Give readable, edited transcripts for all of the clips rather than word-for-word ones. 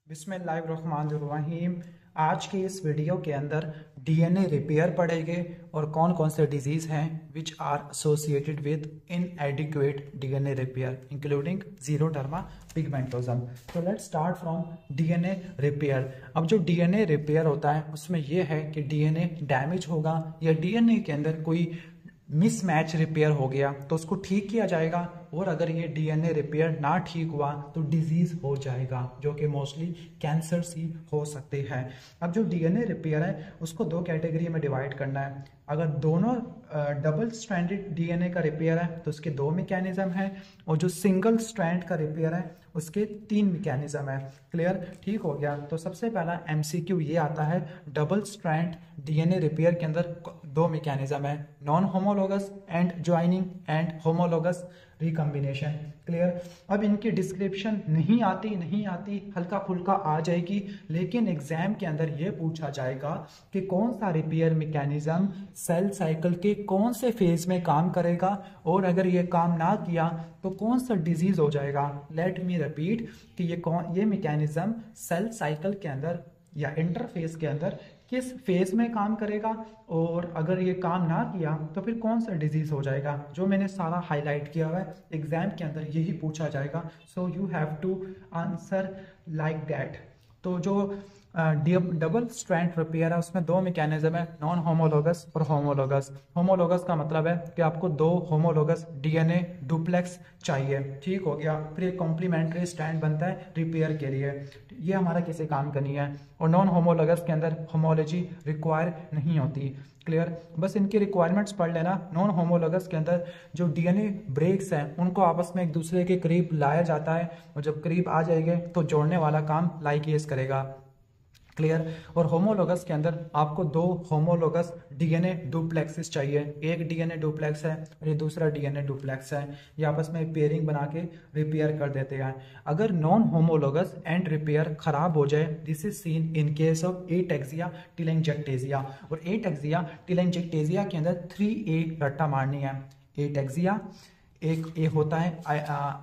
बिस्मिल्लाहिर्रहमानिर्रहीम। आज के इस वीडियो के अंदर डीएनए रिपेयर पढ़ेंगे और कौन कौन से डिजीज हैं which are associated with inadequate DNA repair including xeroderma pigmentosum. तो let's start from DNA repair. अब जो डीएनए रिपेयर होता है उसमें यह है कि डीएनए डैमेज होगा या डीएनए के अंदर कोई मिसमैच रिपेयर हो गया तो उसको ठीक किया जाएगा, और अगर ये डीएनए रिपेयर ना ठीक हुआ तो डिजीज हो जाएगा जो कि मोस्टली कैंसर ही हो सकते हैं। अब जो डीएनए रिपेयर है उसको दो कैटेगरी में डिवाइड करना है। अगर दोनों डबल स्ट्रैंडेड डीएनए का रिपेयर है तो उसके दो मैकेनिज्म है, और जो सिंगल स्ट्रैंड का रिपेयर है उसके तीन मैकेनिज्म है। क्लियर? ठीक हो गया। तो सबसे पहला एमसीक्यू ये आता है, डबल स्ट्रैंड डीएनए रिपेयर के अंदर दो मैकेनिज्म है, non homologous and joining and homologous recombination. Clear? अब इनकी डिस्क्रिप्शन नहीं आती हल्का फुल्का आ जाएगी, लेकिन एग्जाम के अंदर यह पूछा जाएगा कि कौन सा रिपेयर मैकेनिज्म सेल साइकिल के कौन से फेज में काम करेगा, और अगर ये काम ना किया तो कौन सा डिजीज हो जाएगा। लेट मी रिपीट कि ये मैकेनिज्म सेल साइकिल के अंदर या इंटरफेस के अंदर किस फेज में काम करेगा, और अगर ये काम ना किया तो फिर कौन सा डिजीज हो जाएगा, जो मैंने सारा हाईलाइट किया हुआ है। एग्जाम के अंदर यही पूछा जाएगा, so you have to answer like that. तो जो डबल स्ट्रैंड रिपेयर है उसमें दो मैकेनिज्म है, नॉन होमोलोगस और होमोलोगस। होमोलोगस का मतलब है कि आपको दो होमोलोगस डीएनए डुप्लेक्स चाहिए। ठीक हो गया। फिर एक कॉम्प्लीमेंट्री स्ट्रैंड बनता है रिपेयर के लिए, ये हमारा किसी काम का नहीं है। और नॉन होमोलोगस के अंदर होमोलॉजी रिक्वायर नहीं होती। क्लियर? बस इनकी रिक्वायरमेंट्स पढ़ लेना। नॉन होमोलोगस के अंदर जो डीएनए ब्रेक्स हैं उनको आपस में एक दूसरे के करीब लाया जाता है, और जब करीब आ जाएंगे तो जोड़ने वाला काम लाइगेज करेगा। क्लियर? और होमोलोगस के अंदर आपको दो होमोलोगस डीएनए डुप्लेक्सेस चाहिए, एक डीएनए डुप्लेक्स है और ये दूसरा डीएनए डुप्लेक्स है, ये आपस में पेयरिंग बना के रिपेयर कर देते हैं। अगर नॉन होमोलोगस एंड रिपेयर खराब हो जाए, this is seen in case of ataxia telangiectasia. और एटैक्सिया टीलैंगैक्टेसिया के अंदर 3A रट्टा मारनी है। एटैक्सिया एक ए होता है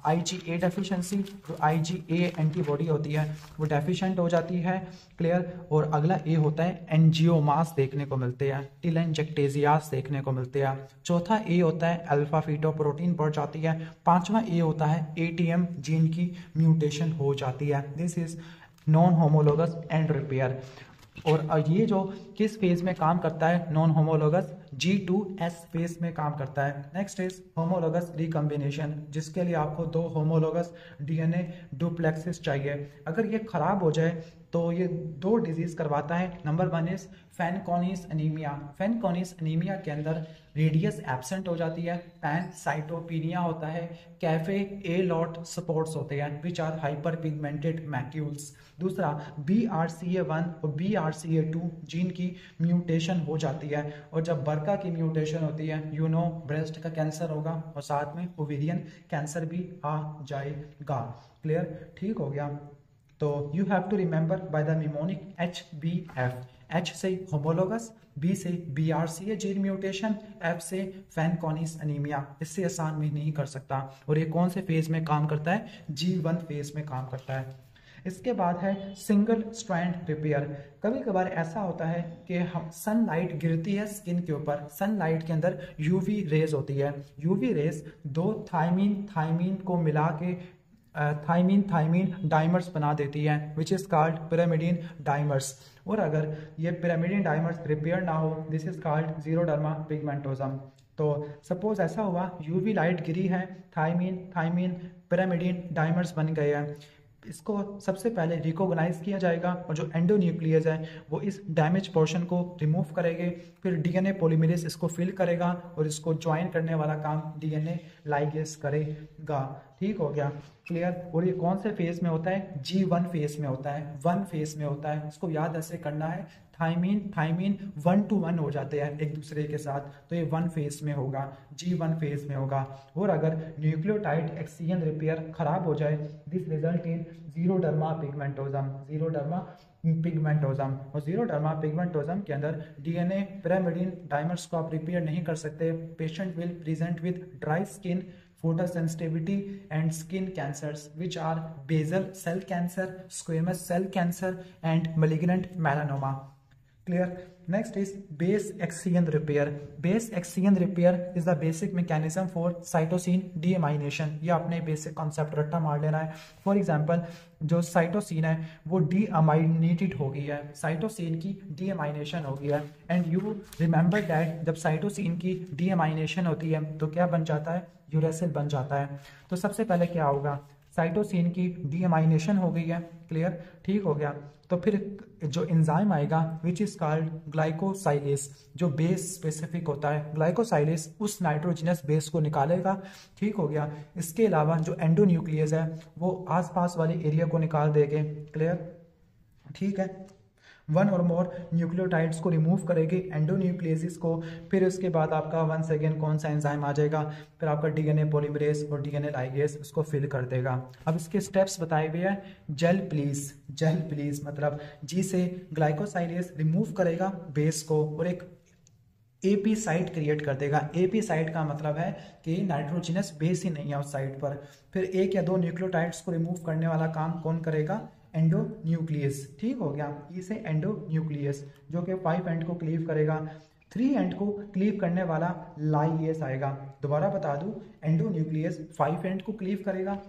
IgA डेफिशिएंसी, जो IgA एंटीबॉडी होती है वो डेफिशिएंट हो जाती है। क्लियर? और अगला ए होता है एंजियोमास देखने को मिलते हैं, टीलैंगैक्टेसियास देखने को मिलते हैं। चौथा ए होता है अल्फा फीटोप्रोटीन बढ़ जाती है। पांचवा ए होता है ATM जीन की म्यूटेशन हो जाती है। This is non homologous and repair. और ये जो किस फेज में काम करता है, नॉन होमोलोगस G2S फेज में काम करता है। नेक्स्ट इज होमोलोगस रिकम्बिनेशन, जिसके लिए आपको दो होमोलोगस डीएनए डुप्लेक्सेस चाहिए। अगर ये खराब हो जाए तो ये दो डिजीज करवाता है। Number one is Fanconi's anaemia. Fanconi's anaemia के अंदर रेडियस एब्सेंट हो जाती है, पैनसाइटोपिनिया होता है, कैफे ए लॉट स्पॉट्स होते हैं which are hyperpigmented macules. दूसरा BRCA1 और BRCA2 जीन की म्यूटेशन हो जाती है, और जब बरका की म्यूटेशन होती है ब्रेस्ट का कैंसर होगा और साथ में ओवेरियन कैंसर भी आ जाएगा। क्लियर? ठीक हो गया। तो you have to remember by the mnemonic HBF। H से होमोलोगस, B से BRCA जीन म्यूटेशन, F से फैनकॉनिस एनीमिया। इससे आसान में नहीं कर सकता। और ये कौन से फेज में काम करता है? G1 फेज में काम करता है। इसके बाद है सिंगल स्ट्रैंड रिपेयर। कभी कभार ऐसा होता है कि हम सनलाइट गिरती है स्किन के ऊपर, सनलाइट के अंदर यूवी रेज होती है। यूवी रेज दो थायमीन को मिला के थायमीन डाइमर्स बना देती है विच इज कॉल्ड पिरामिडीन डाइमर्स। और अगर ये पिरामिडीन डाइमर्स रिपेयर ना हो, दिस इज कॉल्ड जीरोडर्मा पिगमेंटोजम। तो सपोज ऐसा हुआ, यूवी लाइट गिरी है, थायमीन पिरामिडीन डाइमर्स बन गए हैं। इसको सबसे पहले रिकॉग्नाइज किया जाएगा, और जो एंडोन्यूक्लियस है वो इस डैमेज पोर्शन को रिमूव करेंगे। फिर डीएनए पॉलीमरेज इसको फिल करेगा और इसको ज्वाइन करने वाला काम डीएनए लाइगेज करेगा। ठीक हो गया। क्लियर? और ये कौन से फेज में होता है? G1 फेज में होता है, 1 फेज में होता है। इसको याद ऐसे करना है, थायमीन 1 to 1 हो जाते हैं एक दूसरे के साथ, तो ये 1 फेज में होगा, G1 फेज में होगा। और अगर न्यूक्लियोटाइड एक्सचेंज रिपेयर खराब हो जाए, दिस रिजल्ट इन जीरोडर्मा पिगमेंटोजम। और जीरोडर्मा पिगमेंटोजम के अंदर डीएनए पिरामिडीन डाइमर्स को आप रिपेयर नहीं कर सकते। Patient will present with dry skin photosensitivity and skin cancers, which are basal cell cancer, squamous cell cancer, and malignant melanoma. Clear? Next is base axion repair. Base axion repair is the basic mechanism for cytosine deamination. ये आपने basic concept रट्टा मार लेना है. For example जो cytosine है वो डीअमाइनेटेड हो गई है, साइटोसिन की डीअमाइनेशन हो गई है. एंड यू रिमेंबर दैट जब साइटोसिन की डीअमाइनेशन होती है तो क्या बन जाता है, यूरेसिल बन जाता है. तो सबसे पहले क्या होगा, साइटोसिन की डीअमाइनेशन हो गई है. क्लियर? ठीक हो गया. तो फिर जो एंजाइम आएगा विच इज कॉल्ड ग्लाइकोसाइलेस, जो बेस स्पेसिफिक होता है, ग्लाइकोसाइलेस उस नाइट्रोजनस बेस को निकालेगा. ठीक हो गया. इसके अलावा जो एंडोन्यूक्लियस है वो आसपास वाले एरिया को निकाल देंगे. क्लियर? ठीक है. वन और मोर न्यूक्लियोटाइड्स को रिमूव करेगी, एंडोन्यूक्लियसिस को. फिर उसके बाद आपका वंस अगेन कौन सा एंजाइम आ जाएगा, फिर आपका डीएनए पॉलीमरेज और डीएनए लाइगेज उसको फिल कर देगा. अब इसके स्टेप्स बताए हुए हैं. जेल प्लीज मतलब जी से ग्लाइकोसाइलेस रिमूव करेगा बेस को और एक एपी साइट क्रिएट कर देगा. एपी साइट का मतलब है कि नाइट्रोजनस बेस ही नहीं है उस साइट पर. फिर एक या दो न्यूक्लियोटाइड्स को रिमूव करने वाला काम कौन करेगा, एंडोन्यूक्लियस. ठीक हो गया. इसे एंडोन्यूक्लियस जो कि 5 एंड को क्लीव करेगा. 3 एंड को क्लीव करने वाला लाइएस आएगा. दोबारा बता दूं, एंडोन्यूक्लियस 5 एंड को क्लीव करेगा,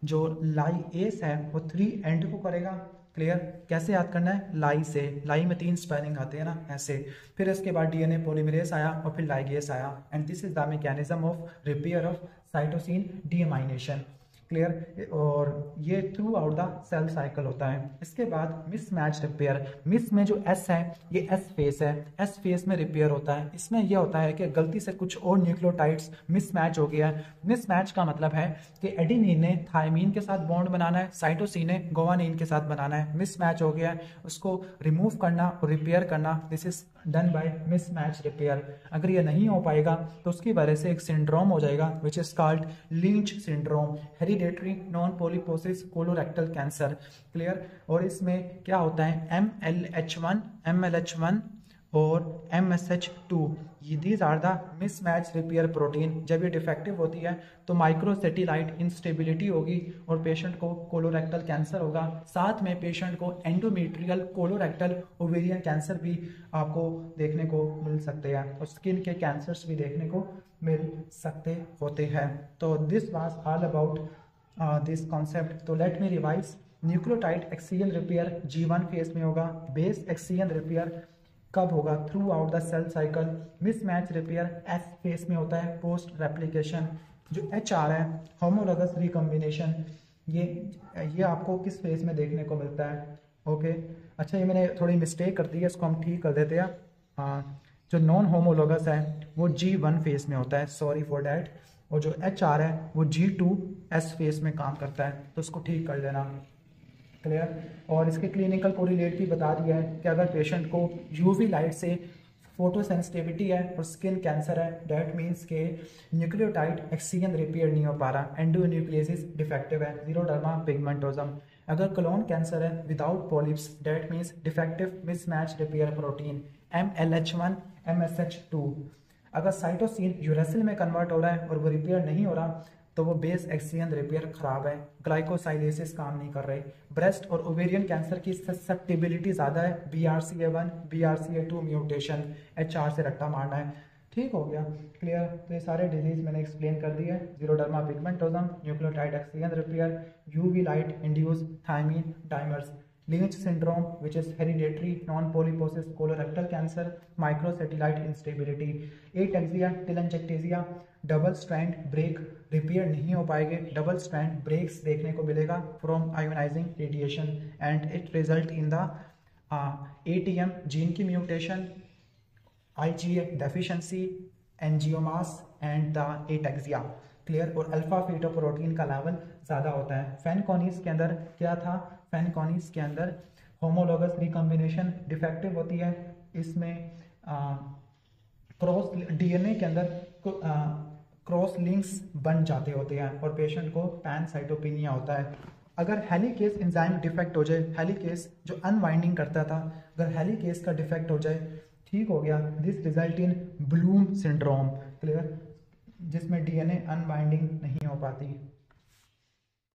जो लाइएस है वो 3 एंड को करेगा. क्लियर? कैसे याद करना है, लाई से. लाई में 3 स्पेलिंग आते हैं ना, ऐसे. फिर इसके बाद डीएनए पॉलीमरेज आया और फिर लाइगेस आया. And this is the mechanism of repair of cytosine deamination. Clear? और ये throughout the cell cycle होता है. इसके बाद मिसमैच रिपेयर. मिस में जो एस है ये एस फेस है, एस फेस में रिपेयर होता है. इसमें यह होता है कि गलती से कुछ और न्यूक्लियोटाइड्स मिसमैच हो गया है. मिसमैच का मतलब है कि एडेनिन ने थायमीन के साथ बॉन्ड बनाना है, साइटोसिन ने गुआनिन के साथ बनाना है. मिसमैच हो गया है, उसको रिमूव करना और रिपेयर करना, this is done by mismatch repair. अगर ये नहीं हो पाएगा तो उसकी वजह से एक सिंड्रोम हो जाएगा which is called Lynch syndrome, hereditary non polyposis colorectal cancer. Clear? और इसमें क्या होता है, MLH1 और MSH2, these are the mismatch repair protein. जब ये डिफेक्टिव होती है तो माइक्रोसेटेलाइट इंस्टेबिलिटी होगी और पेशेंट को कोलोरेक्टल कैंसर होगा. साथ में पेशेंट को एंडोमेट्रियल कोलोरेक्टल ओवेरियन कैंसर भी आपको देखने को मिल सकते हैं और स्किन के कैंसर्स भी देखने को मिल सकते होते हैं. तो this was all about this concept. तो let me revise. Nucleotide excision repair G1 phase में होगा. बेस एक्सियल रिपेयर कब होगा, throughout the cell cycle. Mismatch repair S phase में होता है, पोस्ट रेप्लिकेशन. जो HR है, होमोलॉगस रिकॉम्बिनेशन, ये आपको किस फेज में देखने को मिलता है. ओके. अच्छा, ये मैंने थोड़ी मिस्टेक कर दी है, इसको हम ठीक कर देते हैं. जो नॉन होमोलॉगस है वो G1 फेज में होता है, सॉरी फॉर डैट. और जो HR है वो G2S फेज में काम करता है, तो उसको ठीक कर देना. क्लियर? और इसके क्लिनिकल कोरिलेट भी बता दिया है कि अगर पेशेंट को UV लाइट से फोटोसेंसिटिविटी है और स्किन कैंसर है, डैट मीन्स के न्यूक्लियोटाइड एक्सियन रिपेयर नहीं हो पा रहा, एंडोन्यूक्लियसिस डिफेक्टिव है, जीरोडर्मा पिगमेंटोजम. अगर कोलोन कैंसर है without polyps, that means defective mismatch repair protein MLH1 MSH2. अगर साइटोसिन यूरेसिल में कन्वर्ट हो रहा है और वो रिपेयर नहीं हो रहा तो वो बेस एक्सियन रिपेयर खराब है, ग्लाइकोसाइलेसिस काम नहीं कर रहे. ब्रेस्ट और ओवेरियन कैंसर की ससेप्टिबिलिटी ज़्यादा है, BRCA1 BRCA2 म्यूटेशन. HR से रट्टा मारना है. ठीक हो गया. क्लियर? तो ये सारे डिजीज मैंने एक्सप्लेन कर दिए. Xeroderma pigmentosum, nucleotide excision repair, UV light induce thymine dimers, Lynch syndrome, which is hereditary non-polyposis colorectal cancer, microsatellite instability, ataxia, telangiectasia, double strand break repair नहीं हो पाएंगे. डबल स्ट्रैंड ब्रेक्स देखने को मिलेगा from ionising radiation and it result in the ATM gene की mutation, IgA deficiency, angiomas and the ataxia. Clear? और alpha fetoprotein का level ज़्यादा होता है. फैनकॉनीज के अंदर क्या था, फैनकॉनीज के अंदर होमोलॉगस रिकॉम्बिनेशन डिफेक्टिव होती है. इसमें क्रॉस DNA के अंदर क्रॉस लिंक्स बन जाते होते हैं और पेशेंट को पैनसाइटोपिनिया होता है. अगर हेलिकेस एंजाइम डिफेक्ट हो जाए, हेलिकेस जो अनवाइंडिंग करता था, अगर हेलिकेस का डिफेक्ट हो जाए, ठीक हो गया, this result in Bloom syndrome. Clear? जिसमें डीएनए अनबाइंडिंग नहीं हो पाती।